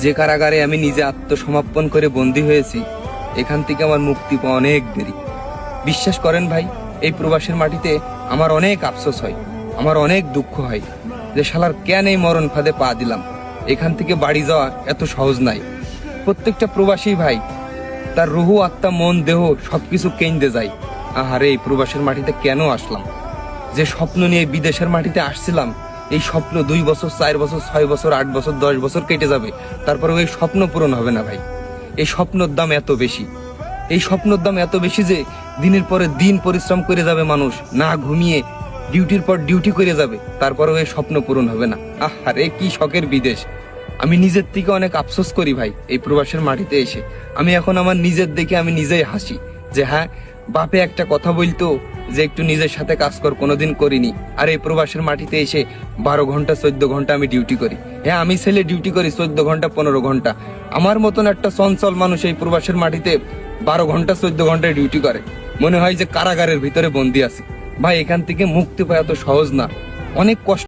যে কারাগারে আমি নিজে আত্মসমর্পণ করে বন্দী হয়েছি, এখান থেকে আমার মুক্তি পাওয়া অনেক দেরি। বিশ্বাস করেন ভাই, এই প্রবাসের মাটিতে আমার অনেক আফসোস হয়, আমার অনেক দুঃখ হয় যে শালার কেন এই মরণ ফাঁদে পা দিলাম। এখান থেকে বাড়ি যাওয়া এত সহজ নাই। প্রত্যেকটা প্রবাসী ভাই তার রুহু, আত্মা, মন, দেহ সবকিছু কেন্দ্রে যায়। আহারে, এই প্রবাসের মাটিতে কেন আসলাম? যে স্বপ্ন নিয়ে বিদেশের মাটিতে আসছিলাম, এই স্বপ্ন 2 বছর, 4 বছর, 6 বছর, 8 বছর, 10 বছর কেটে যাবে, তারপরে ওই স্বপ্ন পূরণ হবে না ভাই। এই স্বপ্নের দাম এত বেশি, এই স্বপ্নের দাম এত বেশি যে দিনের পরে দিন পরিশ্রম করে যাবে মানুষ, না ঘুমিয়ে ডিউটির পর ডিউটি করে যাবে, তারপরেও এই স্বপ্ন পূরণ হবে না। আহারে, কি শখের বিদেশ! আমি নিজের থেকে অনেক আফসোস করি ভাই এই প্রবাসের মাটিতে এসে। আমি এখন আমার নিজের দেখে আমি নিজেই হাসি যে হ্যাঁ, বাপে একটা কথা বলতো যে একটু নিজের সাথে কাজ কর, কোনোদিন করিনি। আর এই প্রবাসের মাটিতে এসে 12 ঘন্টা 14 ঘন্টা আমি ডিউটি করি। হ্যাঁ, আমি ছেলে ডিউটি করি 14 ঘন্টা 15 ঘন্টা। আমার মতন একটা চঞ্চল মানুষ এই প্রবাসের মাটিতে 12 ঘন্টা 14 ঘন্টায় ডিউটি করে। মনে হয় যে কারাগারের ভিতরে বন্দি আছে। ভাই, এখান থেকে মুক্তি পাওয়া তো সহজ না, অনেক কষ্ট।